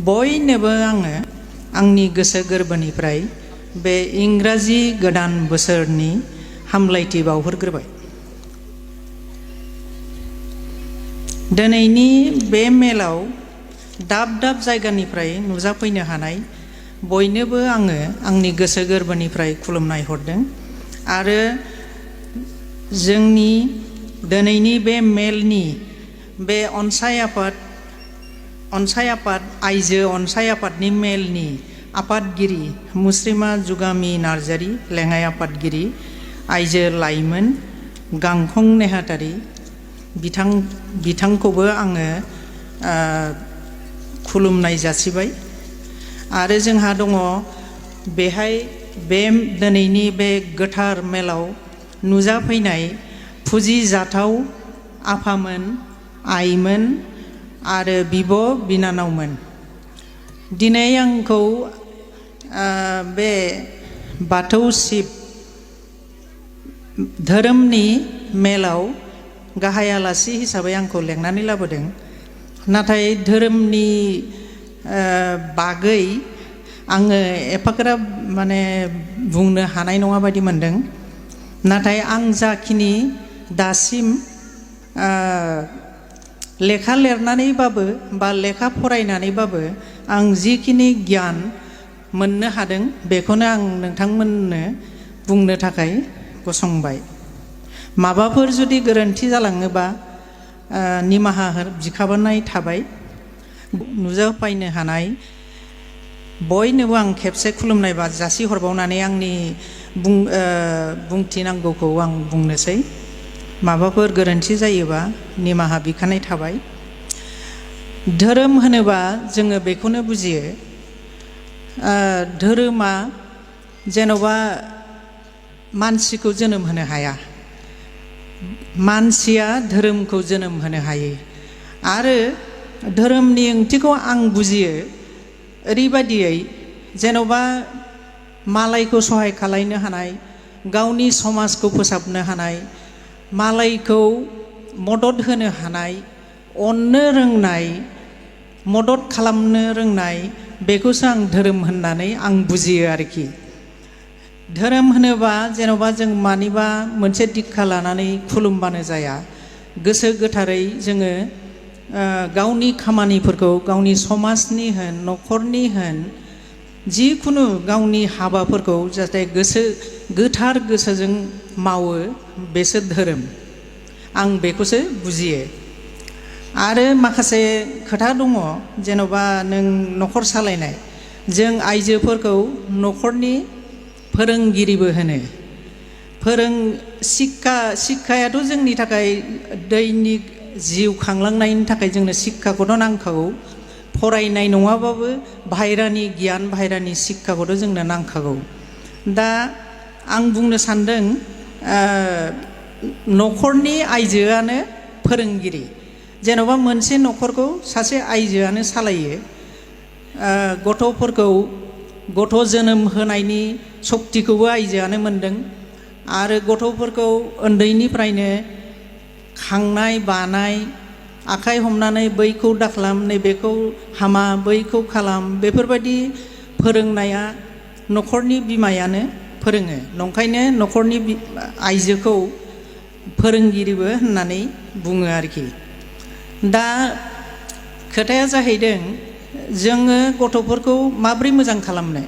बयनोबो आङो आंनि गोसो गोरबोनिफ्राय बे इंराजि गोदान बोसोरनि हामलायथि बावहरग्रोबाय। दिनैनि बे मेलाव दाब दाब जायगानिफ्राय नुजाफैनो हानाय बयनोबो आङो आंनि गोसो गोरबोनिफ्राय खुलुमनाय हरदों आरो जोंनि दिनैनि बे मेलनि बे अनसाय आफाद आइजो अनसाय आफादनि मेलनि आफादगिरि मुस्रिमा जुगामि नार्जारी, लेङाइ आफादगिरि आइजो लाइमोन गांखं नेहाथारि बिथांखौबो आङो खुलुमनाय जासिबाय। आरो जोंहा दङ बेहाय बे दिनैनि बे गोथार मेलाव नुजाफैनाय फुजिजाथाव आफामोन, आइमोन आरो बिब' बिनानावमोन। दिनै आंखौ बे बाथौ शिब धोरोमनि मेलाव गाहाय आलासि हिसाबै आंखौ लेंनानै लाबोदों। नाथाय धोरोमनि बागै आङो एफाग्राब माने बुंनो हानाय नङा बायदि मोनदों। नाथाय आं जाखिनि दासिम लेखा लिरनानैबाबो बा लेखा फरायनानैबाबो आं जिखिनि गियान मोननो हादों बेखौनो आं नोंथांमोननो बुंनो थाखाय गसंबाय। माबाफोर जुदि गोरोन्थि जालाङोबा निमाहा बिखाबोनाय थाबाय। नुजाफैनो हानाय बयनोबो आं खेबसे खुलुमनाय जासि हरबावनानै आंनि बुंथिनांगौखौ आं बुंनोसै। माबाफोर गोरोन्थि जायोबा निमाहा बिखानाय थाबाय। धोरोम होनोबा जोङो बेखौनो बुजियो, धोरोमा जेन'बा मानसिखौ जोनोम होनो हाया, मानसिया धोरोमखौ जोनोम होनो हायो। आरो धोरोमनि ओंथिखौ आं बुजियो ओरैबायदियै, जेन'बा मालायखौ सहाय खालामनो हानाय, गावनि समाजखौ फोसाबनो हानाय, मालायखौ मदद होनो हानाय, अननो रोंनाय, मदद खालामनो रोंनाय, बेखौसो आं धोरोम होननानै आं बुजियो आरोखि। धोरोम होनोबा जेन'बा जों मानिबा मोनसे दिक्षा लानानै खुलुमबानो जाया। गोसो गोथारै जोङो गावनि खामानिफोरखौ गावनि समाजनि होन न'खरनि होन जिखुनु गावनि हाबाफोरखौ जाहाथे गोथार गोसोजों मावो, बेसो धोरोम। आं बेखौसो बुजियो। आरो माखासे खोथा दङ, जेन'बा नों न'खर सालायनाय, जों आइजोफोरखौ न'खरनि फोरोंगिरिबो होनो। शिक्षायाथ' जोंनि थाखाय दैनिक जिउ खांलांनायनि थाखाय जोंनो शिक्षाखौथ' नांखागौ। फरायनाय नङाबाबो बाहेरानि गियान, बाहेरानि शिक्षाखौथ' जोंनो नांखागौ। दा आं बुंनो सान्दों न'खरनि आइजोआनो फोरोंगिरि। जेन'बा मोनसे न'खरखौ सासे आइजोआनो सालायो। गथ' जोनोम होनायनि सक्तिखौबो आइजोआनो मोनदों। आरो गथ'फोरखौ उन्दैनिफ्रायनो खांनाय बानाय, आखाइ हमनानै बैखौ दाखालाम, नैबेखौ हामा, बैखौ खालाम, बेफोरबायदि फोरोंनाया न'खरनि बिमायानो फोरोङो। नंखायनो न'खरनि आइजोखौ फोरोंगिरिबो होननानै बुङो आरोखि। दा खोथाया जाहैदों, जोङो गथ'फोरखौ माब्रै मोजां खालामनो।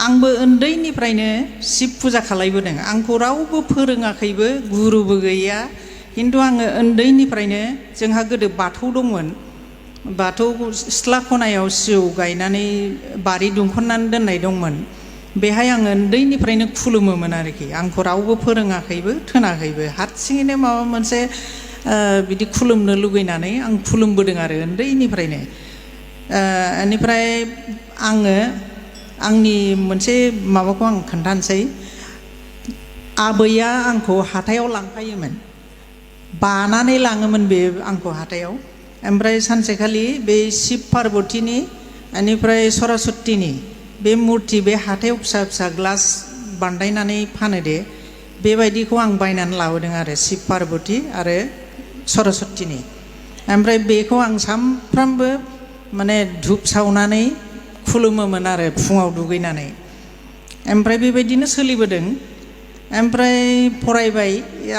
आंबो उन्दैनिफ्रायनो शिब फुजा खालायबोदों। आंखौ रावबो फोरोङाखैबो, गुरुबो गैया। खिन्थु आङो उन्दैनिफ्रायनो, जोंहा गोदो बाथौ दंमोन। बाथौ सिथ्ला खनायाव सिजौ गायनानै बारि दुंखन्नानै दोननाय दंमोन। बेहाय आङो उन्दैनिफ्रायनो खुलुमोमोन आरोखि। आंखौ रावबो फोरोङाखैबो थोनाखैबो, हारसिङैनो माबा मोनसे बिदि खुलुमनो लुगैनानै आं खुलुमबोदों आरो उन्दैनिफ्रायनो। बेनिफ्राय आङो आंनि मोनसे माबाखौ आं खोन्थानोसै। आबैया आंखौ हाथायाव लांफायोमोन, बानानै लाङोमोन बे आंखौ हाथायाव। ओमफ्राय सानसेखालि बे शिब पार्बतीनि बेनिफ्राय सरस्वतीनि बे मुरथि, बे हाथायाव फिसा फिसा ग्लास बानायनानै फानो दे, बेबायदिखौ आं बायनानै लाबोदों आरो शिब पार्बती आरो सरस्वतीनि ओमफ्राय बेखौ आं सामफ्रामबो माने धुप सावनानै खुलुमोमोन आरो फुङाव दुगैनानै ओमफ्राय बेबायदिनो सोलिबोदों ओमफ्राय फरायबाय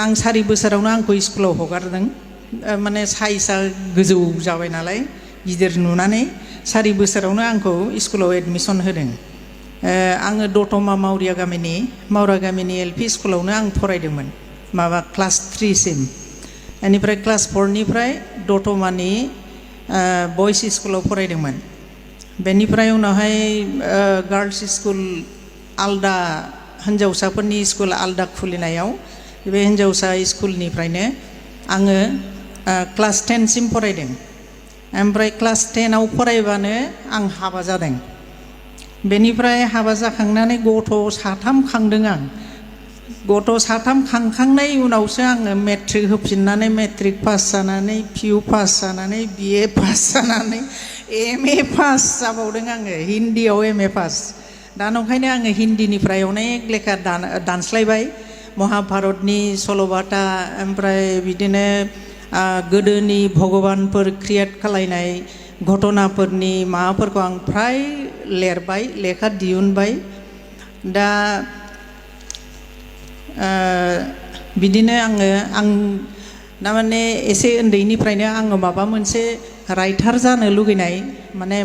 आं 4 बोसोरावनो आंखौ स्कुलाव हगारदों माने साइजआ गोजौ जाबाय नालाय गिदिर नुनानै 4 बोसोरावनो आंखौ स्कुलाव एडमिसन होदों आङो दतमा मावरिया गामिनि एलपि स्कुलावनो आं फरायदोंमोन माबा क्लास 3 सिम बेनिफ्राय क्लास 4 निफ्राय दतमानि बयस स्कुलाव फरायदोंमोन बेनिफ्राय उनावहाय गार्लस स्कुल आलदा हिन्जावसाफोरनि स्कुल आलदा खुलिनायाव बे हिन्जावसा स्कुलनिफ्रायनो आङो क्लास 10 सिम फरायदों ओमफ्राय क्लास 10 आव फरायबानो आं हाबा जादों बेनिफ्राय हाबा जाखांनानै गथ' 3 खांदों आं गथ' 3 खांखांनाय उनावसो आङो मेट्रिक होफिननानै मेट्रिक पास जानानै पिइउ पास जानानै बिए पास जानानै एमए पास जाबावदों आङो हिन्दीआव एमए पास दा नंखायनो आङो हिन्दीनिफ्राय अनेक लेखा दानस्लायबाय महाभारतनि सल'बाथा ओमफ्राय बिदिनो गोदोनि भगबानफोर क्रियेट खालायनाय घटनाफोरनि माबाफोरखौ आं फ्राय लिरबाय लेखा दिहुनबाय दा बिदिनो आं थारमाने एसे उन्दैनिफ्रायनो आङो माबा मोनसे राइटार जानो लुगैनाय माने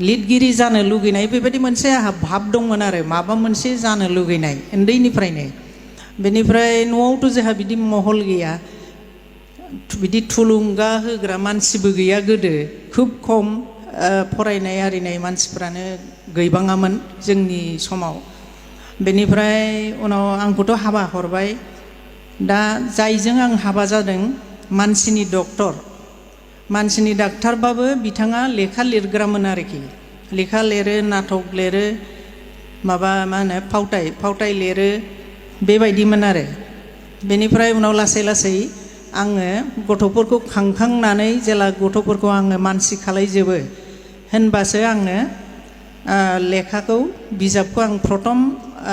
लिरगिरि जानो लुगैनाय बेबायदि मोनसे आंहा भाब दंमोन आरो माबा मोनसे जानो लुगैनाय उन्दैनिफ्रायनो बेनिफ्राय न'आवथ' जोंहा बिदि महल गैया बिदि थुलुंगा होग्रा मानसिबो गैया गोदो खुब खम फरायनाय आरिनाय मानसिफ्रानो गैबाङामोन जोंनि समाव बेनिफ्राय उनाव आंखौथ' हाबा हरबाय दा जायजों आं हाबा जादों मानसिनि डाक्टारबाबो बिथाङा लेखा लिरग्रामोन आरोखि लेखा लिरो नाटक लिरो माबा मा होनो फावथाय लिरो बेबायदिमोन आरो बेनिफ्राय उनाव लासै लासै आङो गथ'फोरखौ खांखांनानै जेला गथ'फोरखौ आङो मानसि खालायजोबो होनबासो आङो लेखाखौ बिजाबखौ आं प्रथम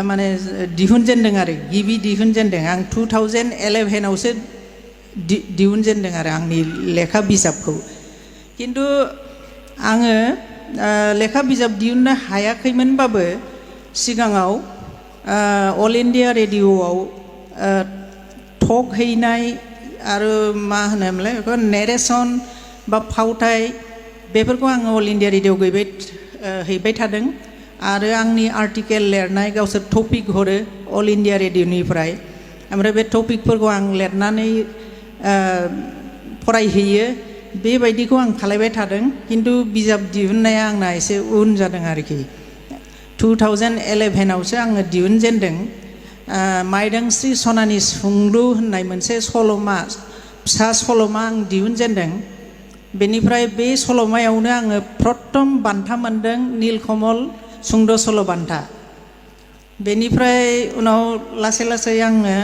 माने दिहुनजेनदों आरो गिबि दिहुनजेनदों आं 2011 आवसो दिहुनजेनदों आरो आंनि लेखा बिजाबखौ किन्तु आङो लेखा बिजाब दिहुननो हायाखैमोनबाबो सिगाङाव अल इन्डिया रेडिअ'आव टक हैनाय आरो मा होनोमोनलाय बेखौ नेरेसन बा फावथाय बेफोरखौ आङो अल इन्डिया रेडिअ' हैबाय थादों आरो आंनि आर्टिकेल लिरनाय गावसोर टपिक हरो अल इन्डिया रेडिअ'निफ्राय ओमफ्राय बे टपिकफोरखौ आं लिरनानै फरायहैयो बेबायदिखौ आं खालायबाय थादों किन्तु बिजाब दिहुननाया आंना एसे उन जादों आरोखि 2011 आवसो आङो दिहुनजेनदों माइदांस्रि सनानि सुंलु होननाय मोनसे सल'मा फिसा सल'मा आं दिहुनजेनदों बेनिफ्राय बे सल'मायावनो आङो प्रथम बान्था मोनदों नीलकमल सुंद' सल' बान्था बेनिफ्राय उनाव लासै लासै आङो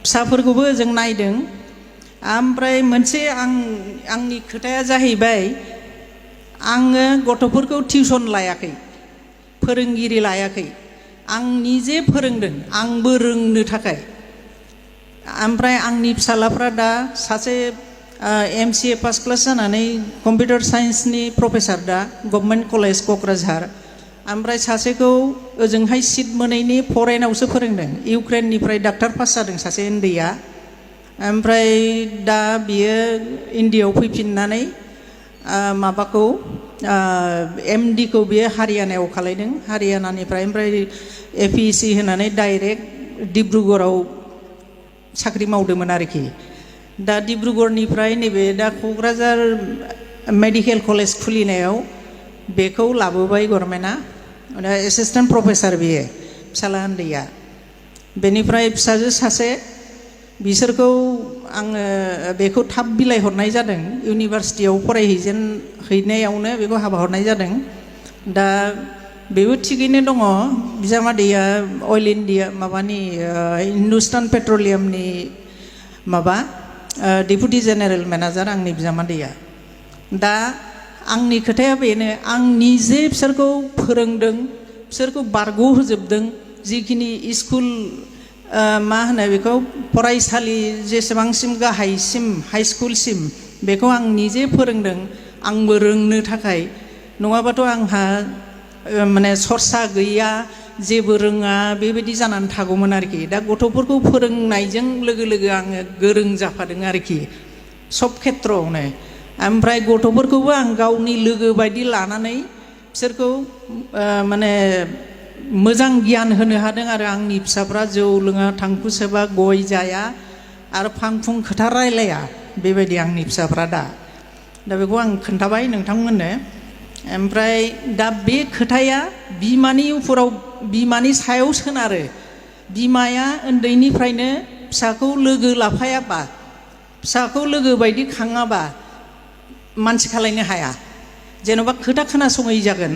फिसाफोरखौबो जों नायदों ओमफ्राय मोनसे आंनि खोथाया जाहैबाय आङो गथ'फोरखौ टिउसन लायाखै फोरोंगिरि लायाखै आं निजे फोरोंदों आंबो रोंनो थाखाय ओमफ्राय आंनि फिसालाफ्रा दा सासे MCA पास क्लास जानानै कम्पिउटार साइन्सनि प्रफेसार दा गभर्नमेन्ट कलेज क'क्राझार ओमफ्राय सासेखौ ओजोंहाय सिट मोनैनि फरेनावसो फोरोंदों इउक्रेननिफ्राय डाक्टार पास जादों सासे उन्दैया ओमफ्राय दा बियो इण्डियायाव फैफिननानै माबाखौ MD खौ बियो हारियानायाव खालायदों हारियानानिफ्राय ओमफ्राय APEC होनानै डाइरेक्ट डिब्रुगड़आव साख्रि मावदोंमोन आरोखि दा डिब्रुगड़निफ्राय नैबे दा क'क्राझार मेडिकेल कलेज खुलिनायाव बेखौ लाबोबाय गभर्नमेन्टआ एसिस्टेन्ट प्रफेसार बियो फिसाला उन्दैया बेनिफ्राय फिसाजो सासे बिसोरखौ आङो बेखौ थाब बिलाइ हरनाय जादों इउनिभारसिटियाव फरायहैनायावनो बेखौ हाबा हरनाय जादों दा बेबो थिगैनो दङ बिजामादैया अइल इन्डिया माबानि हिन्दुस्तान पेट्रलियामनि माबा डेपुटि जेनेरेल मेनेजार आंनि बिजामादैया दा आंनि खोथाया बेनो आं निजे बिसोरखौ फोरोंदों बिसोरखौ बारग'होजोबदों जिखिनि स्कुल मा होनो बेखौ फरायसालि जेसेबांसिम गाहायसिम हाइ स्कुलसिम बेखौ आं निजे फोरोंदों आंबो रोंनो थाखाय नङाबाथ' आंहा माने सरसा गैया जेबो रोङा बेबायदि जानानै थागौमोन आरोखि दा गथ'फोरखौ फोरोंनायजों लोगो लोगो आङो गोरों जाफादों आरोखि सब खेथ्रआवनो ओमफ्राय गथ'फोरखौबो आं गावनि लोगो बायदि लानानै बिसोरखौ माने मोजां गियान होनो हादों आरो आंनि फिसाफ्रा जौ लोङा थांखु सोबा गय जाया आरो फां फुं खोथा रायलाया बेबायदि आंनि फिसाफ्रा दा बेखौ आं खोन्थाबाय नोंथांमोननो ओमफ्राय दा बे खोथाया बिमानि सायाव सोनारो बिमाया उन्दैनिफ्रायनो फिसाखौ लोगो लाफायाबा फिसाखौ लोगो बायदि खाङाबा मानसि खालायनो हाया जेन'बा खोथा खोनासङै जागोन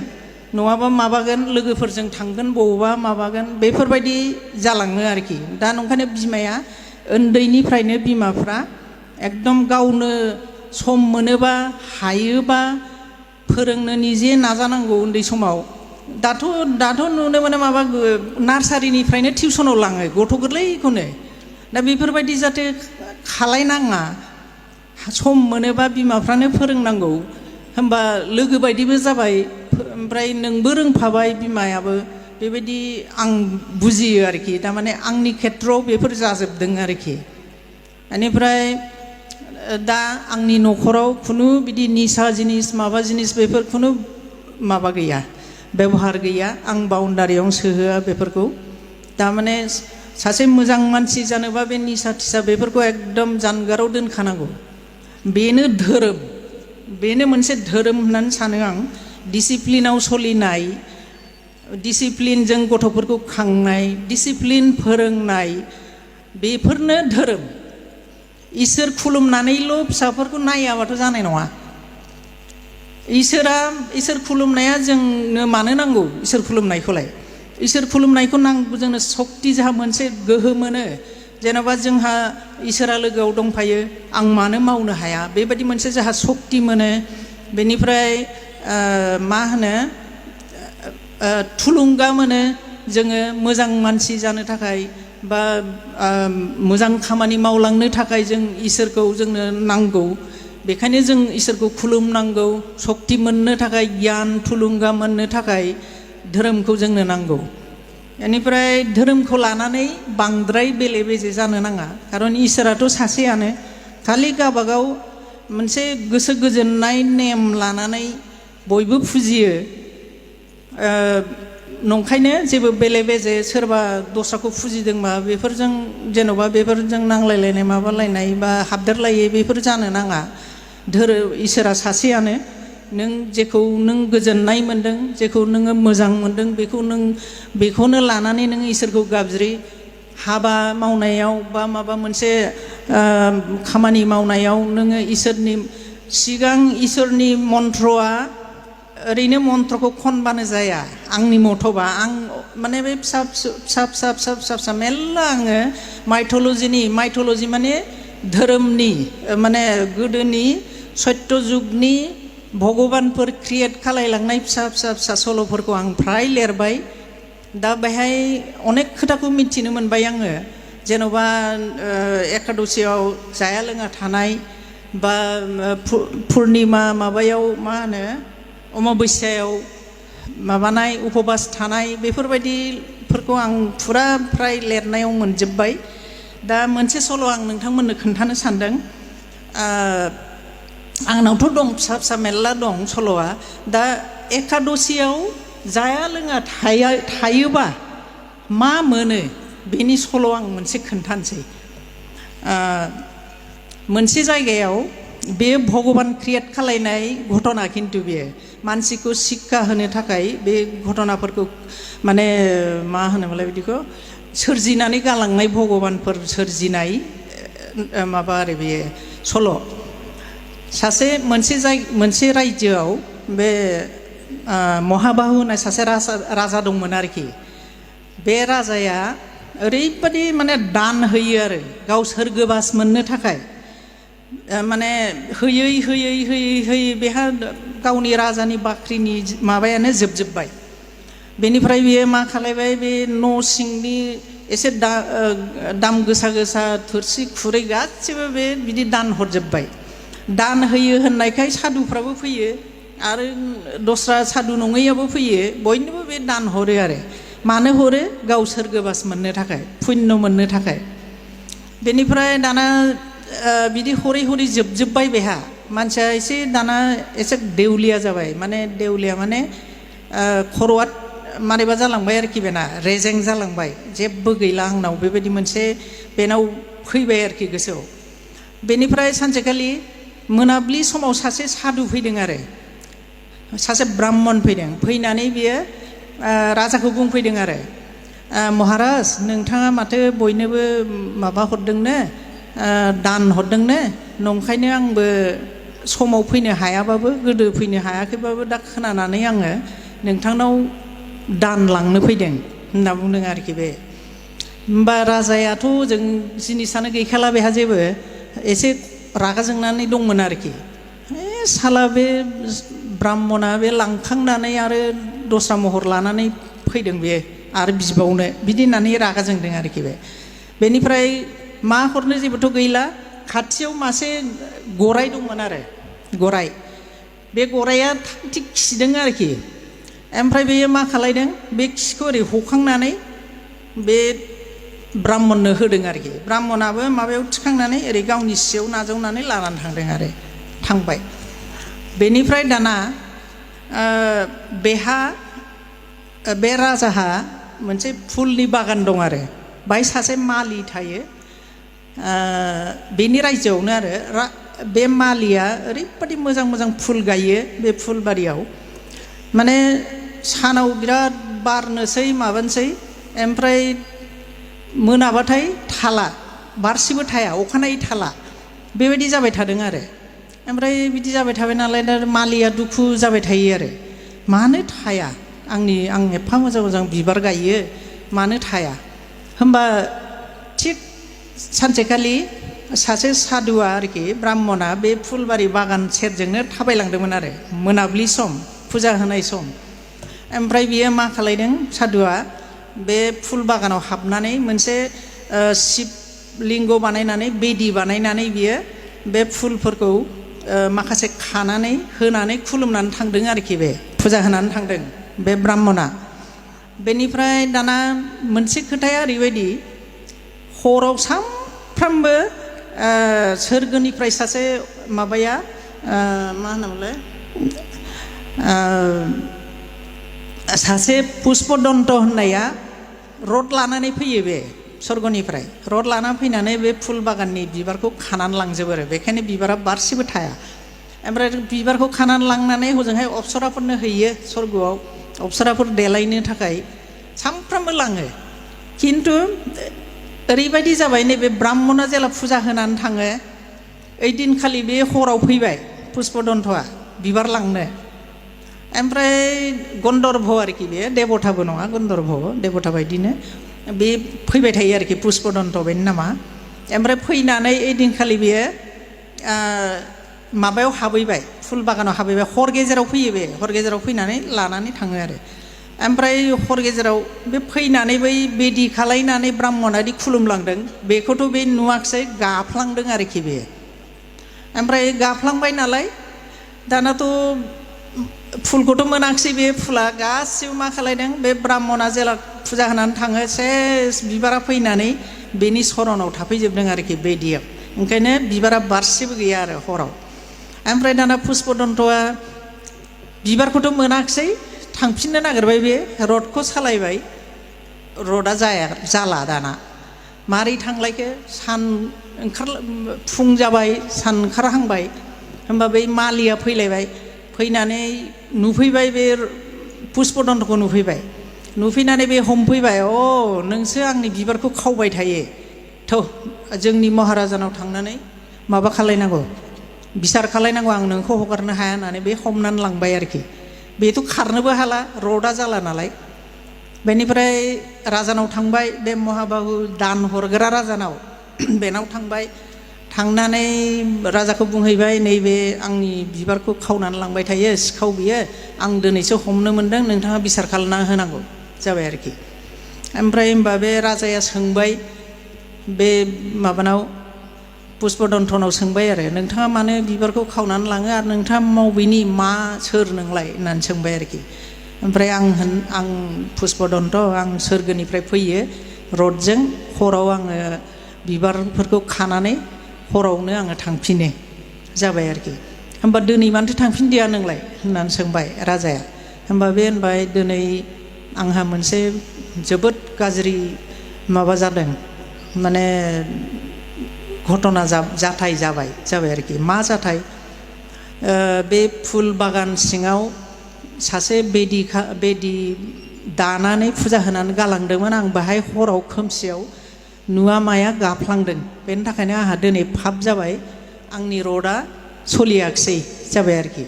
नङाबा माबागोन लोगोफोरजों थांगोन बबावबा माबागोन बेफोरबायदि जालाङो आरोखि दा नंखायनो बिमाया उन्दैनिफ्रायनो बिमाफ्रा एकदम गावनो सम मोनोबा हायोबा फोरोंनो निजे नाजानांगौ उन्दै समाव दाथ' नुनो मोनो माबा नार्सारिनिफ्रायनो टिउसनाव लाङो गथ' गोरलैखौनो दा बेफोरबायदि जाहाथे खालायनाङा सम मोनोबा बिमाफ्रानो फोरोंनांगौ होमबा लोगो बायदिबो जाबाय ओमफ्राय नोंबो रोंफाबाय बिमायाबो बेबायदि आं बुजियो आरोखि थारमाने आंनि खेथ्रआव बेफोर जाजोबदों आरोखि बेनिफ्राय दा आंनि न'खराव खुनु बिदि निसा जिनिस माबा जिनिस बेफोर खुनु माबा गैया बेबहार गैया आं बाउन्डारियावनो सोहोआ बेफोरखौ थारमाने सासे मोजां मानसि जानोबा बे निसा थिसा बेफोरखौ एकदम जानगाराव दोनखानांगौ बेनो धोरोम बेनो मोनसे धोरोम होननानै सानो आं डिसिप्लिनाव सोलिनाय डिसिप्लिनजों गथ'फोरखौ खांनाय डिसिप्लिन फोरोंनाय बेफोरनो धोरोम इसोर खुलुमनानैल' फिसाफोरखौ नायाबाथ' जानाय नङा इसोर खुलुमनाया जोंनो मानो नांगौ इसोर खुलुमनायखौलाय इसोर खुलुमनायखौ नांगौ जोंनो सक्ति जोंहा मोनसे गोहो मोनो जेन'बा जोंहा इसोरा लोगोआव दंफायो आं मानो मावनो हाया बेबायदि मोनसे जोंहा सक्ति मोनो बेनिफ्राय मा होनो थुलुंगा मोनो जोङो मोजां मानसि जानो थाखाय बा मोजां खामानि मावलांनो थाखाय जों इसोरखौ जोंनो नांगौ बेखायनो जों इसोरखौ खुलुमनांगौ सक्ति मोननो थाखाय गियान थुलुंगा मोननो थाखाय धोरोमखौ जोंनो नांगौ बेनिफ्राय धोरोमखौ लानानै बांद्राय बेले बेजे जानो नाङा खारन इसोराथ' सासेयानो खालि गावबागाव मोनसे गोसो गोजोननाय नेम लानानै बयबो फुजियो नंखायनो जेबो बेले बेजे सोरबा दस्राखौ फुजिदोंबा बेफोरजों जेन'बा बेफोरजों नांलायलायनाय माबालायनाय बा हाबदेरलायै बेफोर जानो नाङा इसोरा सासेयानो नों जेखौ नों गोजोननाय मोनदों जेखौ नोङो मोजां मोनदों बेखौनो लानानै नों इसोरखौ गाबज्रि हाबा मावनायाव बा माबा मोनसे खामानि मावनायाव नोङो इसोरनि मन्त्रआ ओरैनो मन्त्रखौ खनबानो जाया आंनि मथ'बा आं माने बे फिसा मेरला आङो माइथलजि माने धोरोमनि माने गोदोनि सत्य जुगनि भगबानफोर क्रियेट खालायलांनाय फिसा सल'फोरखौ आं फ्राय लिरबाय दा बेहाय अनेक खोथाखौ मिथिनो मोनबाय आङो जेन'बा एकादशियाव जाया लोङा थानाय बा पुर्निमा माबायाव मा होनो अमाबस्यायाव माबानाय उपबास थानाय बेफोरबायदिफोरखौ आं फुरा फ्राय लिरनायाव मोनजोब्बाय दा मोनसे सल' आं नोंथांमोननो खोन्थानो सानदों आंनावथ' दं फिसा मेरला दं सल'आ दा एकादशियाव जाया लोङा थायोबा मा मोनो बेनि सल' आं मोनसे खोन्थानोसै मोनसे जायगायाव बे भगबान क्रियेट खालायनाय घटना खिन्थु बेयो मानसिखौ शिक्षा होनो थाखाय बे घटनाफोरखौ माने मा होनोमोनलाय बिदिखौ सोरजिनानै गालांनाय भगबानफोर सोरजिनाय माबा आरो बेयो सल' मोनसे रायजोआव बे महाबाहु होननाय सासे राजा दंमोन आरोखि बे राजाया ओरैबायदि माने दान होयो आरो गाव सोरगोबास मोननो थाखाय माने होयै बेहा गावनि राजानि बाख्रिनि माबायानो जोबजोब्बाय बेनिफ्राय बियो मा खालायबाय बे न' सिंनि एसे दाम गोसा गोसा थोरसि खुरै गासिबो बे बिदि दान हरजोब्बाय दान होयो होननायखाय सादुफ्राबो फैयो आरो दस्रा सादु नङैयाबो फैयो बयनोबो बे दान हरो आरो मानो हरो गाव सोरगोबास मोननो थाखाय पुण्य मोननो थाखाय बेनिफ्राय दाना बिदि हरै हरै जोबजोब्बाय बेहा मानसिया एसे दाना एसे देउलिया जाबाय माने देउलिया माने खर'आ मारैबा जालांबाय आरोखि बेना रेजें जालांबाय जेबो गैला आंनाव बेबायदि मोनसे बेनाव फैबाय आरोखि गोसोआव बेनिफ्राय सानसेखालि मोनाब्लि समाव सासे सादु फैदों आरो सासे ब्राह्मण फैदों फैनानै बियो राजाखौ बुंफैदों आरो महाराज नोंथाङा माथो बयनोबो माबा हरदोंनो दान हरदोंनो नंखायनो आंबो समाव फैनो हायाबाबो गोदो फैनो हायाखैबाबो दा खोनानानै आङो नोंथांनाव दान लांनो फैदों होनना बुंदों आरोखि बे होमबा राजायाथ' जों जिनिसानो गैखाला बेहा जेबो एसे रागा जोंनानै दंमोन आरोखि साला बे ब्राह्मणा बे लांखांनानै आरो दस्रा महर लानानै फैदों बे आरो बिबावनो बिदि होननानै रागा जोंदों आरोखि बे बेनिफ्राय मा हरनो जेबोथ' गैला खाथियाव मासे गराइ दंमोन आरो गराइ बे गराइया थाग थिग खिदों आरोखि ओमफ्राय बेयो मा खालायदों बे खिखौ ओरै हखांनानै बे ब्राह्मणनो होदों आरोखि ब्राह्मणाबो माबायाव थिखांनानै ओरै गावनि सियाव नाजावनानै लानानै थांदों आरो थांबाय बेनिफ्राय दाना बेहा बे राजाहा मोनसे फुलनि बागान दं आरो बाहाय सासे मालि थायो बेनि रायजोआवनो आरो बे मालिया ओरैबादि मोजां मोजां फुल गायो बे फुलबारियाव माने सानाव बिराद बारनोसै माबानोसै ओमफ्राय मोनाबाथाय थाला बारसेबो थाया अखानायै थाला बेबायदि जाबाय थादों आरो ओमफ्राय बिदि जाबाय थाबाय नालाय दा मालिया दुखु जाबाय थायो आरो मानो थाया आं एफा मोजां मोजां बिबार गायो मानो थाया होमबा थिग सानसेखालि सासे सादुआ आरोखि ब्राह्मणा बे फुलबारि बागान सेरजोंनो थाबायलांदोंमोन आरो मोनाब्लि सम फुजा होनाय सम ओमफ्राय बियो मा खालायदों सादुआ बे फुल बागानाव हाबनानै मोनसे शिब लिंग बानायनानै बेदि बानायनानै बियो बे फुलफोरखौ माखासे खानानै होनानै खुलुमनानै थांदों आरोखि बे फुजा होनानै थांदों बे ब्राह्मणा बेनिफ्राय दाना मोनसे खोथाया ओरैबायदि हराव सानफ्रामबो सोरगोनिफ्राय सासे माबाया मा होनोमोनलाय सासे पुष्पदन्त होननाया रड लानानै फैयो बे स्वर्गनिफ्राय रड लानानै फैनानै बे फुल बागाननि बिबारखौ खानानै लांजोबो आरो बेखायनो बिबारा बारसेबो थाया ओमफ्राय बिबारखौ खानानै लांनानै हजोंहाय अप्सराफोरनो हैयो स्वर्गआव अप्सराफोर देलायनो थाखाय सानफ्रामबो लाङो खिन्थु ओरैबायदि जाबाय नैबे ब्राह्मणा जेला फुजा होनानै थाङो ओइ दिनखालि बे हराव फैबाय पुष्पदन्तआ बिबार लांनो ओमफ्राय गन्धर्भ आरोखि बे देबथाबो नङा गन्धर्भ देबथा बायदिनो बे फैबाय थायो आरोखि पुष्पदन्त बेनि नामा ओमफ्राय फैनानै ओइ दिनखालि बेयो माबायाव हाबहैबाय फुल बागानाव हाबहैबाय हर गेजेराव फैयो बे हर गेजेराव फैनानै लानानै थाङो आरो ओमफ्राय हर गेजेराव बे फैनानै बै बेदि खालायनानै ब्राह्मणादि खुलुमलांदों बेखौथ' बे नुवाखिसै गाफ्लांदों आरोखि बे ओमफ्राय गाफ्लांबाय नालाय दानाथ' फुलखौथ' मोनाखिसै बे फुला गासिबो मा खालायदों बे ब्राह्मणा जेला फुजा होनानै थाङो सेस बिबारा फैनानै बेनि सरनाव थाफैजोबदों आरोखि बेदियाव ओंखायनो बिबारा बारसेबो गैया आरो हराव ओमफ्राय दाना पुष्पदन्तआ बिबारखौथ' मोनाखिसै थांफिननो नागिरबाय बे रडखौ सालायबाय रडा जाला दाना मारै थांलायखो सान फुं जाबाय सान ओंखारहांबाय होमबा बै मालिया फैलायबाय फैनानै नुफैबाय बे पुष्पदन्तखौ नुफैनानै बे हमफैबाय नोंसो आंनि बिबारखौ खावबाय थायो थ' जोंनि महाराजानाव थांनानै माबा खालायनांगौ बिसार खालायनांगौ आं नोंखौ हगारनो हाया होननानै बे हमनानै लांबाय आरोखि बेथ' खारनोबो हाला रडा जाला नालाय बेनिफ्राय राजानाव थांबाय बे महाबाहु दान हरग्रा राजानाव बेनाव थांबाय थांनानै राजाखौ बुंहैबाय नैबे आंनि बिबारखौ खावनानै लांबाय थायो सिखाव बियो आं दिनैसो हमनो मोनदों नोंथाङा बिसार खालामना होनांगौ जाबाय आरोखि ओमफ्राय होमबा बे राजाया सोंबाय बे माबानाव पुष्पदन्थनाव सोंबाय आरो नोंथाङा मानो बिबारखौ खावनानै लाङो आरो नोंथाङा मबेनि मा सोर नोंलाय होननानै सोंबाय आरोखि ओमफ्राय आं पुष्पदन्त आं सोरगोनिफ्राय फैयो रथजों हराव आङो बिबारफोरखौ खानानै हरावनो आङो थांफिनो जाबाय आरोखि होमबा दिनै मानोथो थांफिनदिया नोंलाय होननानै सोंबाय राजाया होमबा बे होनबाय दिनै आंहा मोनसे जोबोद गाज्रि माबा जादों माने घटना जाथाय जाबाय आरोखि मा जाथाय बे फुल बागान सिङाव सासे बेदि दानानै फुजा होनानै गालांदोंमोन आं बाहाय हराव खोमसियाव नुवा माया गाफ्लांदों बेनि थाखायनो आंहा दिनै पाप जाबाय आंनि रथआ सलियाखिसै जाबाय आरोखि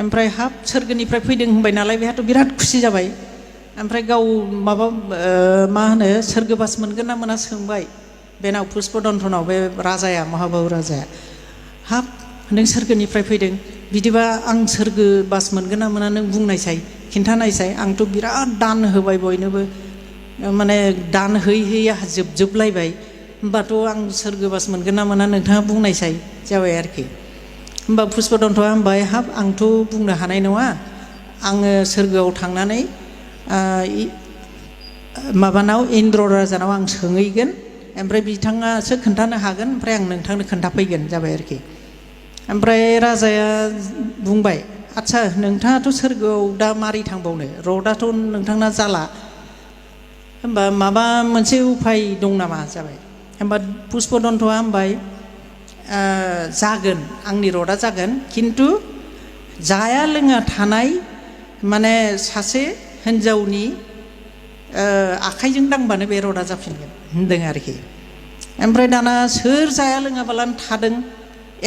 ओमफ्राय हाब सोरगोनिफ्राय फैदों होनबाय नालाय बेहाथ' बिराद खुसि जाबाय ओमफ्राय गाव माबा मा होनो सोरगोबास मोनगोन ना मोना सोंबाय बेनाव पुष्पदन्थनाव बे राजाया महाबाहु राजाया हाब नों सोरगोनिफ्राय फैदों बिदिबा आं सोरगोबास मोनगोन ना मोना नों बुंनायसाय खिन्थानायसाय आंथ' बिराद दान होबाय बयनोबो माने दान होयै आंहा जोबजोबलायबाय होमबाथ' आं सोरगोबास मोनगोन ना मोना नोंथाङा बुंनायसाय जाबाय आरोखि होमबा पुष्पदन्थआ होनबाय हाब आंथ' बुंनो हानाय नङा आङो सोरगोआव थांनानै माबानाव इन्द्र राजानाव आं सोंहैगोन ओमफ्राय बिथाङासो खोन्थानो हागोन ओमफ्राय आं नोंथांनो खोन्थाफैगोन जाबाय आरोखि ओमफ्राय राजाया बुंबाय आच्छा नोंथाङाथ' सोरगोआव दा मारै थांबावनो रथआथ' नोंथांना जाला होमबा माबा मोनसे उफाय दं नामा जाबाय होमबा पुष्पदन्थआ होनबाय जागोन आंनि रथआ जागोन खिन्थु जाया लोङा थानाय माने सासे हिन्जावनि आखाइजों दांबानो बे रथआ जाफिनगोन होनदों आरोखि ओमफ्राय दाना सोर जाया लोङाबालानो थादों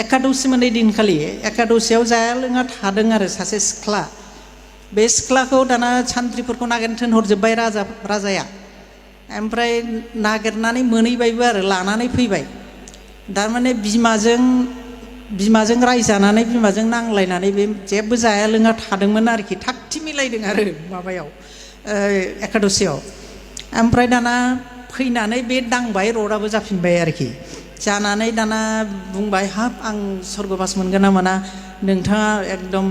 एकादशी मोननै दिनखालि एकादशीयाव जाया लोङा थादों आरो सासे सिख्ला बे सिख्लाखौ दाना सान्थ्रिफोरखौ नागिरनो थिनहरजोब्बाय राजाया ओमफ्राय नागिरनानै मोनहैबायबो आरो लानानै फैबाय थारमाने बिमाजों रायजानानै बिमाजों नांलायनानै बे जेबो जाया लोङा थादोंमोन आरोखि थागथि मिलायदों आरो माबायाव एकादशीयाव ओमफ्राय दाना फैनानै बे दांबाय रथआबो जाफिनबाय आरोखि जानानै दाना बुंबाय हाब आं सोरगोबास मोनगोन ना मोना नोंथाङा एकदम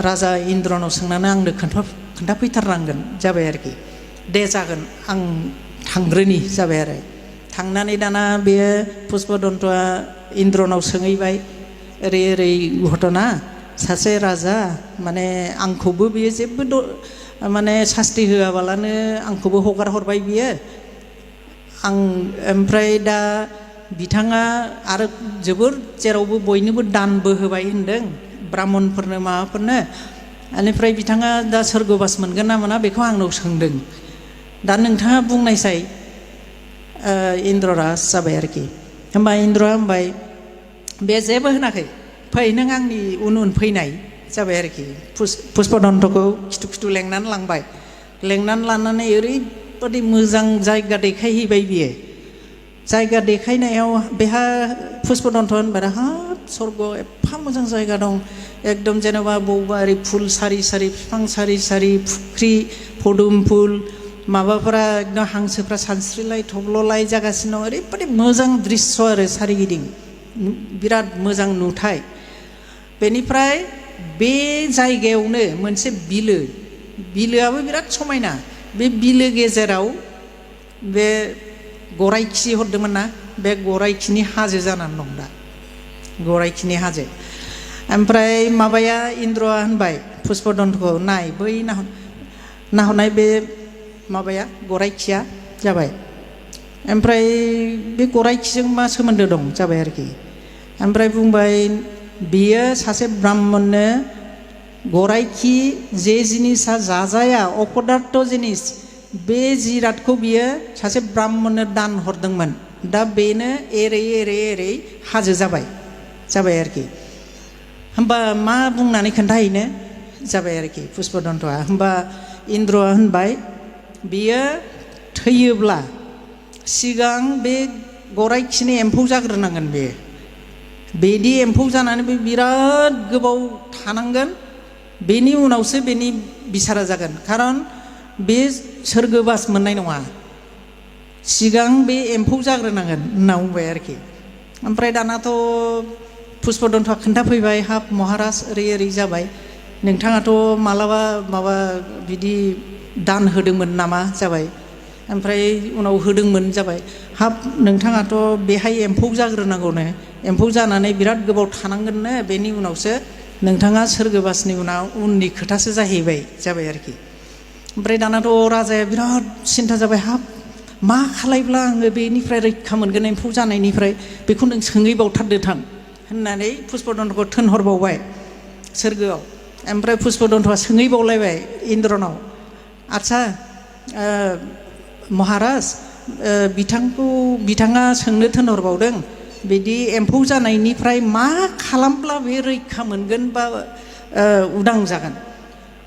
राजा इन्द्रनाव सोंनानै आंनो खोन्थाफैथारनांगोन जाबाय आरोखि दे जागोन आं थांग्रोनि जाबाय आरो थांनानै दाना बेयो पुष्पदन्थआ इन्द्रनाव सोंहैबाय ओरै घटना सासे राजा माने आंखौबो बियो जेबो माने सास्ति होआबालानो आंखौबो हगार हरबाय बियो आं ओमफ्राय दा बिथाङा आरो जोबोर जेरावबो बयनोबो दानबो होबाय होनदों ब्राह्मणफोरनो माबाफोरनो बेनिफ्राय बिथाङा दा सोरगोबास मोनगोन ना मोना बेखौ आंनाव सोंदों दा नोंथाङा बुंनायसाय इन्द्रराज जाबाय आरोखि होमबा इन्द्रआ होनबाय बे जेबो होनाखै फै नों आंनि उन फैनाय जाबाय आरोखि पुष्पदन्थखौ खिथु लेंनानै लांबाय लेंनानै लानानै ओरैबादि मोजां जायगा देखायहैबाय बियो जायगा देखायनायाव बेहा पुष्पदन्थ होनबाय हाब स्वर्गआव एफा मोजां जायगा दं एकदम जेनेबा बबेबा ओरै फुल सारि सारि बिफां सारि सारि फुख्रि पदुम फुल माबाफोरा एकदम हांसोफ्रा सानस्रिलाय थब्ल'लाय जागासिनो दं ओरैबादि मोजां दृश्य आरो सारिगिदिं बिराद मोजां नुथाय बेनिफ्राय बे जायगायावनो मोनसे बिलोआबो बिराद समायना बे बिलो गेजेराव बे गराइ खि हरदोंमोन ना बे गराइ खिनि हाजो जानानै दं दा गराइ खिनि हाजो ओमफ्राय माबाया इन्द्रआ होनबाय पुष्पदन्थखौ नाय बै नाहरनाय बे माबाया गराइ खिया जाबाय ओमफ्राय बे गराइ खिजों मा सोमोन्दो दं जाबाय आरोखि ओमफ्राय बुंबाय बियो सासे ब्राह्मणनो गराइ खि जे जिनिसा जाजाया अपदार्थ जिनिस बे जिरादखौ बियो सासे ब्राह्मणनो दान हरदोंमोन दा बेनो एरै हाजो जाबाय आरोखि होमबा मा बुंनानै खोन्थाहैनो जाबाय आरोखि पुष्पदन्थआ होमबा इन्द्रआ होनबाय बियो थैयोब्ला सिगां बे गराइ खिनि एम्फौ जाग्रोनांगोन बेदि एम्फौ जानानै बे बिराद गोबाव थानांगोन बेनि उनावसो बेनि बिसारा जागोन खारन बे सोरगोबास मोननाय नङा सिगां बे एम्फौ जाग्रोनांगोन होनना बुंबाय आरोखि ओमफ्राय दानाथ' पुष्पदन्तआ खोन्थाफैबाय हाब महाराज ओरै ओरै जाबाय नोंथाङाथ' मालाबा माबा बिदि दान होदोंमोन नामा जाबाय ओमफ्राय उनाव होदोंमोन जाबाय हाब नोंथाङाथ' बेहाय एम्फौ जाग्रोनांगौनो एम्फौ जानानै बिराद गोबाव थानांगोननो बेनि उनावसो नोंथाङा सोरगोबासनि उनाव उननि खोथासो जाहैबाय जाबाय आरोखि ओमफ्राय दानाथ' राजाया बिराद सिन्था जाबाय हाब मा खालायब्ला आङो बेनिफ्राय रैखा मोनगोन एम्फौ जानायनिफ्राय बेखौ नों सोंहैबावथारदो थां होननानै पुष्पदन्तखौ थिनहरबावबाय सोरगोआव ओमफ्राय पुष्पदन्तआ सोंहैबावलायबाय इन्द्रनाव आच्छा महाराज बिथाङा सोंनो थिनहरबावदों बिदि एम्फौ जानायनिफ्राय मा खालामब्ला बे रैखा मोनगोन बा उदां जागोन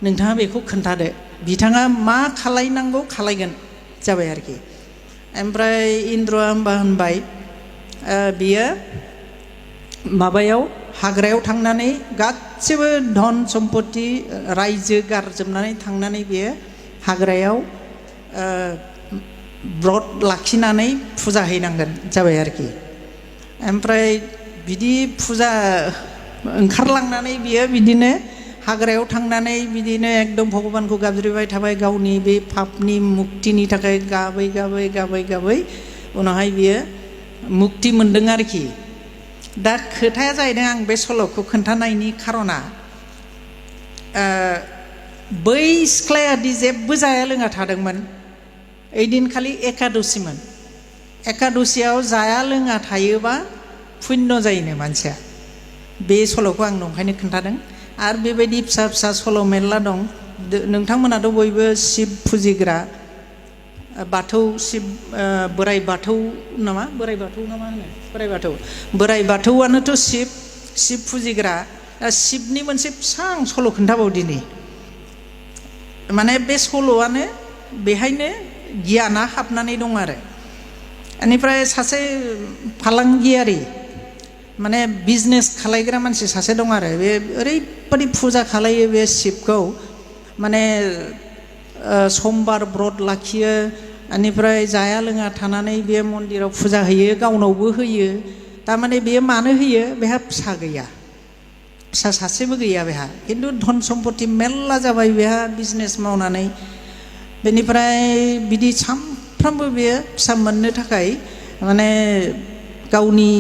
नोंथाङा बेखौ खोन्थादो बिथाङा मा खालायनांगौ खालायगोन जाबाय आरोखि ओमफ्राय इन्द्रआ होनबाय बियो माबायाव हाग्रायाव थांनानै गासिबो धन सम्पति रायजो गारजोबनानै थांनानै बियो हाग्रायाव ब्रत लाखिनानै फुजा हैनांगोन जाबाय आरोखि ओमफ्राय बिदि फुजा ओंखारलांनानै बियो बिदिनो हाग्रायाव थांनानै बिदिनो एकदम भगबानखौ गाबज्रिबाय थाबाय गावनि बे पापनि मुक्तिनि थाखाय गाबै गाबै गाबै गाबै उनावहाय बियो मुक्ति मोनदों आरोखि दा खोथाया जाहैदों आं बे सल'खौ खोन्थानायनि खारना बै सिख्लायादि जेबो जाया लोङा थादोंमोन ओइदिनखालि एकादशीमोन एकादशीयाव जाया लोङा थायोबा पुण्य जायोनो मानसिया बे सल'खौ आं नंखायनो खोन्थादों आरो बेबायदि फिसा फिसा सल' मेरला दं नोंथांमोनाथ' बयबो शिब फुजिग्रा बाथौ शिब बोराइ बाथौ नामा बोराइ बाथौ ना मा होनो बोराइ बाथौआनोथ' शिब फुजिग्रा शिबनि मोनसे फिसा आं सल' खोन्थाबावदिनि माने बे सल'आनो बेहायनो गियाना हाबनानै दं आरो बेनिफ्राय सासे फालांगियारि माने बिजनेस खालायग्रा मानसि सासे दं आरो बे ओरैबादि फुजा खालायो बे शिबखौ माने समबार ब्रत लाखियो बेनिफ्राय जाया लोङा थानानै बे मन्दिराव फुजा होयो गावनावबो होयो थारमाने बेयो मानो होयो बेहा फिसा गैया फिसा सासेबो गैया बेहा खिन्थु धन सम्पति मेरला जाबाय बेहा बिजनेस मावनानै बेनिफ्राय बिदि सामफ्रामबो बेयो फिसा मोननो थाखाय माने गावनि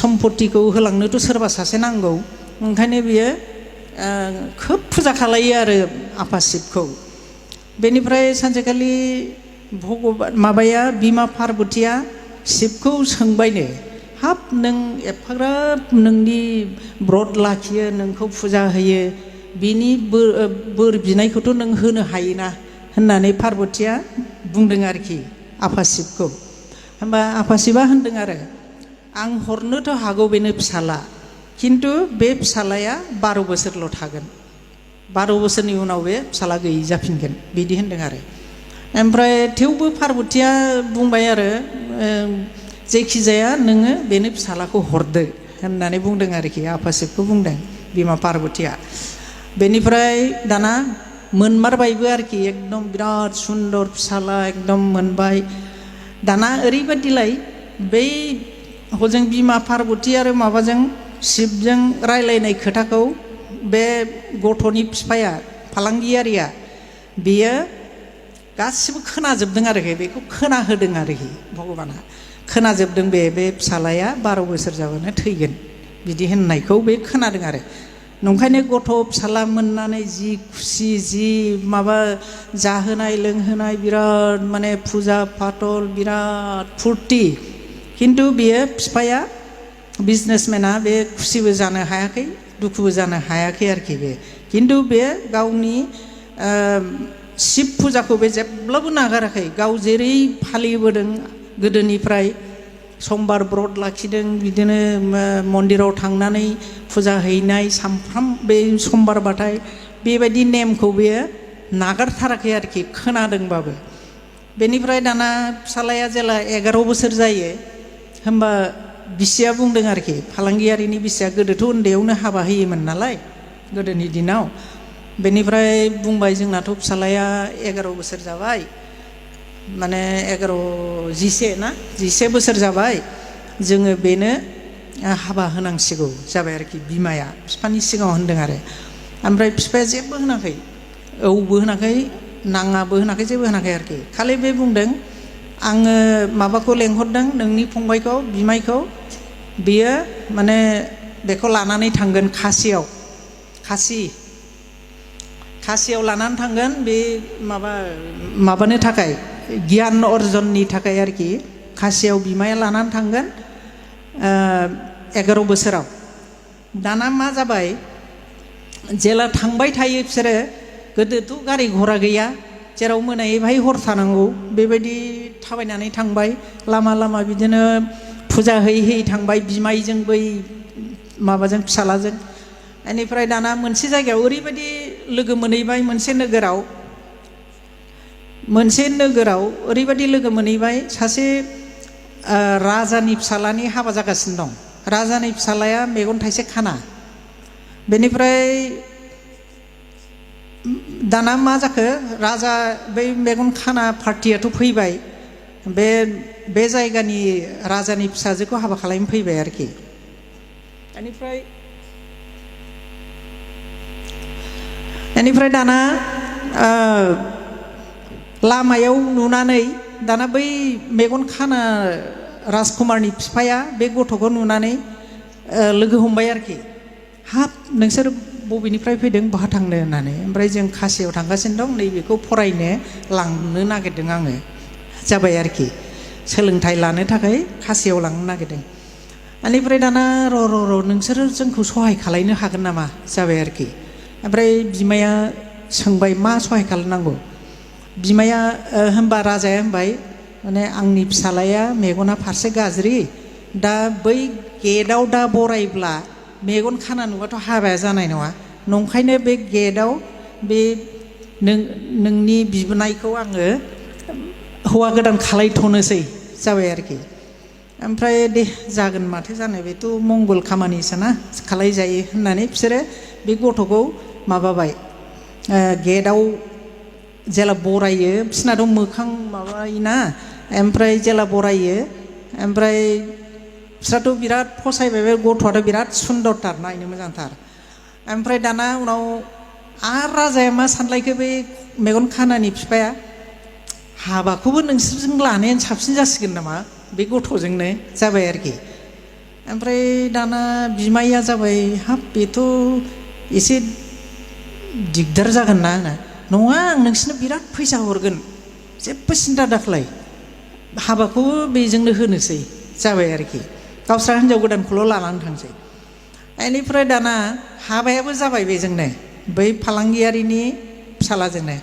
सम्पतिखौ होलांनोथ' सोरबा सासे नांगौ ओंखायनो बियो खोब फुजा खालायो आरो आफा शिबखौ बेनिफ्राय सानसेखालि भगबान माबाया बिमा पार्बतिया शिबखौ सोंबायनो हाब नों एफाग्राब नोंनि ब्रत लाखियो नोंखौ फुजा होयो बिनि बोर बिनायखौथ' नों होनो हायोना होननानै पार्बतिया बुंदों आरोखि आफा शिबखौ होमबा आफा शिबा होनदों आरो आं हरनोथ' हागौ बेनो फिसाला खिन्थु बे फिसालाया 12 बोसोरल' थागोन 12 बोसोरनि उनाव बे फिसाला गैयि जाफिनगोन बिदि होनदों आरो ओमफ्राय थेवबो पार्बतिया बुंबाय आरो जायखिजाया नोङो बेनो फिसालाखौ हरदो होननानै बुंदों आरोखि आफा शिबखौ बुंदों बिमा पार्बतिया बेनिफ्राय दाना मोनमारबायबो आरोखि एकदम बिराद सुन्दर फिसाला एकदम मोनबाय दाना ओरैबादिलाय बै हजों बिमा पार्बति आरो माबाजों शिबजों रायलायनाय खोथाखौ बे गथ'नि बिफाया फालांगियारिया बेयो गासिबो खोनाजोबदों आरोखि बेखौ खोनाहोदों आरोखि भगबाना खोनाजोबदों बे फिसालाया 12 बोसोर जाबानो थैगोन बिदि होननायखौ बे खोनादों आरो नंखायनो गथ' फिसाला मोननानै जि खुसि जि माबा जाहोनाय लोंहोनाय बिराद माने फुजा फाथल बिराद फुर्ति खिन्थु बियो बिफाया बिजनेसमेना बे खुसिबो जानो हायाखै दुखुबो जानो हायाखै आरोखि बे खिन्थु बे गावनि शिब फुजाखौ बे जेब्लाबो नागाराखै गाव जेरै फालिबोदों गोदोनिफ्राय समबार ब्रत लाखिदों बिदिनो मन्दिराव थांनानै फुजा हैनाय सामफ्राम बे समबारबाथाय बेबायदि नेमखौ बेयो नागारथाराखै आरोखि खोनादोंबाबो बेनिफ्राय दाना फिसालाया जेला 11 बोसोर जायो होमबा बिसिया बुंदों आरोखि फालांगियारिनि बिसिया गोदोथ' उन्दैयावनो हाबा होयोमोन नालाय गोदोनि दिनाव बेनिफ्राय बुंबाय जोंनाथ' फिसालाया 11 बोसोर जाबाय माने 11 बोसोर जाबाय जोङो बेनो हाबा होनांसिगौ जाबाय आरोखि बिमाया बिफानि सिगाङाव होनदों आरो ओमफ्राय बिफाया जेबो होनाखै औबो होनाखै नाङाबो होनाखै जेबो होनाखै आरोखि खालि बे बुंदों आङो माबाखौ लेंहरदों नोंनि फंबायखौ बिमायखौ बियो माने बेखौ लानानै थांगोन खासियाव लानानै थांगोन बे माबानो थाखाय गियान अर्जननि थाखाय आरोखि खासियाव बिमाया लानानै थांगोन 11 बोसोराव दाना मा जाबाय जेला थांबाय थायो बिसोरो गोदोथ' गारि घरा गैया जेराव मोनायै बाहाय हर थानांगौ बेबायदि थाबायनानै थांबाय लामा बिदिनो फुजा होयै थांबाय बिमायजों बै माबाजों फिसालाजों बेनिफ्राय दाना मोनसे जायगायाव ओरैबायदि लोगो मोनहैबाय मोनसे नोगोराव ओरैबायदि लोगो मोनहैबाय सासे राजानि फिसालानि हाबा जागासिनो दं राजानि फिसालाया मेगन थाइसे खाना बेनिफ्राय दाना मा जाखो राजा बै मेगन खाना पार्टियाथ' फैबाय बे जायगानि राजानि फिसाजोखौ हाबा खालामनो फैबाय आरोखि बेनिफ्राय दाना लामायाव नुनानै दाना बै मेगन खाना राजकुमारनि बिफाया बे गथ'खौ नुनानै लोगो हमबाय आरोखि हाब नोंसोर बबेनिफ्राय फैदों बहा थांनो होननानै ओमफ्राय जों खासियाव थांगासिनो दं नैबेखौ फरायनो लांनो नागिरदों आङो जाबाय आरोखि सोलोंथाइ लानो थाखाय खासियाव लांनो नागिरदों बेनिफ्राय दाना र' नोंसोरो जोंखौ सहाय खालामनो हागोन नामा जाबाय आरोखि ओमफ्राय बिमाया सोंबाय मा सहाय खालामनांगौ बिमाया होनबा राजाया होनबाय माने आंनि फिसालाया मेगना फारसे गाज्रि दा बै गेटआव दा बरायब्ला मेगन खाना नुबाथ' हाबाया जानाय नङा नंखायनो बे गेटआव बे नोंनि बिबोनायखौ आङो हौवा गोदान खालायथ'नोसै जाबाय आरोखि ओमफ्राय दे जागोन माथो जानो बेथ' मंगल खामानिसोना खालायजायो होननानै बिसोरो बे गथ'खौ माबाबाय गेटआव जेला बरायो बिसोरनाथ' मोखां माबायोना ओमफ्राय जेला बरायो ओमफ्राय बिस्राथ' बिराद फसायबाय बे गथ'आथ' बिराद सुन्दरथार नायनो मोजांथार ओमफ्राय दाना उनाव आरो राजाया मा सानलायखो बे मेगन खानानि बिफाया हाबाखौबो नोंसोरजों लानायानो साबसिन जासिगोन नामा बे गथ'जोंनो जाबाय आरोखि ओमफ्राय दाना बिमाया जाबाय हाब बेथ' एसे दिगदार जागोन ना नङा आं नोंसोरनो बिराद फैसा हरगोन जेबो सिन्था दाखालाय हाबाखौबो बेजोंनो होनोसै जाबाय आरोखि गावस्रा हिन्जाव गोदानखौल' लानानै थांसै बेनिफ्राय दाना हाबायाबो जाबाय बेजोंनो बै फालांगियारिनि फिसालाजोंनो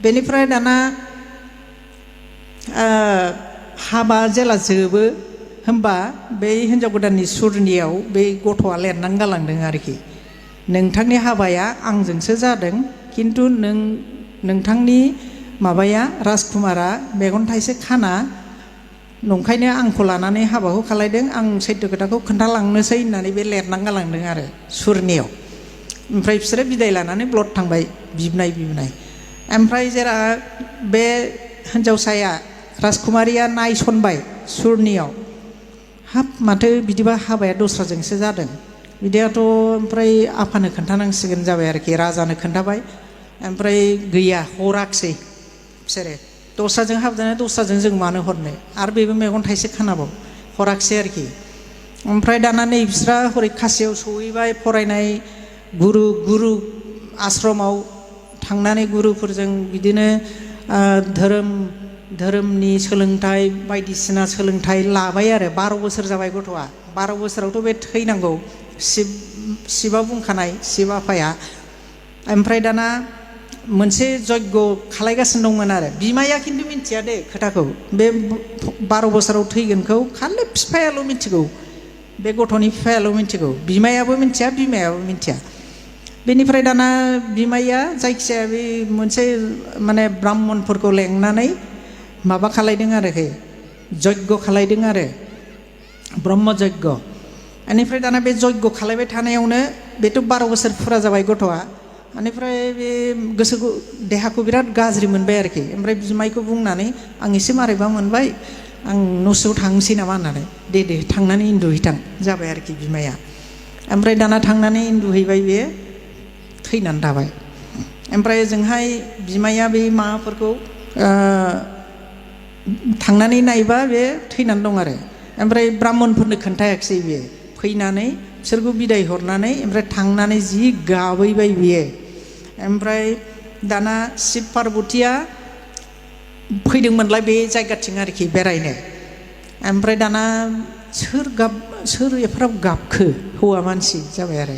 बेनिफ्राय दाना हाबा जेला जोबो होमबा बै हिन्जाव गोदाननि सुरनियाव बै गथ'आ लिरनानै गालांदों आरोखि नोंथांनि हाबाया आंजोंसो जादों खिन्थु नोंथांनि माबाया राजकुमारा मेगन थाइसे खाना नंखायनो आंखौ लानानै हाबाखौ खालायदों आं सैथो खोथाखौ खोन्थालांनोसै होननानै बे लिरनानै गालांदों आरो सुरनियाव ओमफ्राय बिसोरो बिदाय लानानै ब्लद थांबाय बिबनाय ओमफ्राय जेला बे हिन्जावसाया राजकुमारिया नायसनबाय सुरनियाव हाब माथो बिदिबा हाबाया दस्राजोंसो जादों बिदियाथ' ओमफ्राय आफानो खोन्थानांसिगोन जाबाय आरोखि राजानो खोन्थाबाय ओमफ्राय गैया हराखिसै बिसोरो दस्राजों हाबजानाय दस्राजों जों मानो हरनो आरो बेबो मेगन थाइसे खानाबाव हराखिसै आरोखि ओमफ्राय दाना नै बिस्रा हरै खासियाव सहैबाय फरायनाय गुरु आश्रमाव थांनानै गुरुफोरजों बिदिनो धोरोमनि सोलोंथाइ बायदिसिना सोलोंथाइ लाबाय आरो 12 बोसोर जाबाय गथ'आ 12 बोसोरावथ' बे थैनांगौ शिबा बुंखानाय शिब आफाया ओमफ्राय दाना मोनसे यज्ञ खालायगासिनो दंमोन आरो बिमाया खिन्थु मिथिया दे खोथाखौ बे 12 बोसोराव थैगोनखौ खालि बिफायाल' मिथिगौ बे गथ'नि बिफायाल' मिथिगौ बिमायाबो मिथिया बिमायाबो मिथिया बेनिफ्राय दाना बिमाया जायखिजाया बे मोनसे माने ब्राह्मणफोरखौ लेंनानै माबा खालायदों आरोखि यज्ञ खालायदों आरो ब्रह्म यज्ञ बेनिफ्राय दाना बे यज्ञ खालायबाय थानायावनो बेथ' 12 बोसोर फुरा जाबाय गथ'आ बेनिफ्राय बे गोसोखौ देहाखौ बिराद गाज्रि मोनबाय आरोखि ओमफ्राय बिमायखौ बुंनानै आं एसे मारैबा मोनबाय आं न'सिङाव थांसै नामा होननानै दे थांनानै उन्दुहैथां जाबाय आरोखि बिमाया ओमफ्राय दाना थांनानै उन्दुहैबाय बे थैनानै थाबाय ओमफ्राय ओजोंहाय बिमाया बे माबाफोरखौ थांनानै नायबा बे थैनानै दं आरो ओमफ्राय ब्राह्मणफोरनो खोन्थायाखिसै बियो फैनानै बिसोरखौ बिदाय हरनानै ओमफ्राय थांनानै जि गाबैबाय बियो ओमफ्राय दाना शिब पार्बतिया फैदोंमोनलाय बे जायगाथिं आरोखि बेरायनो ओमफ्राय दाना सोर एफाराब गाबखो हौवा मानसि जाबाय आरो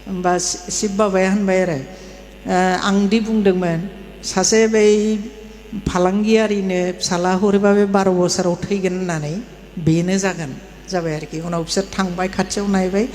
होमबा शिब बाबाया होनबाय आरो आंदि बुंदोंमोन सासे बै फालांगियारिनो फिसाला हरोबा बे 12 बोसोराव थैगोन होननानै बेनो जागोन जाबाय आरोखि उनाव बिसोर थांबाय खाथियाव नायबाय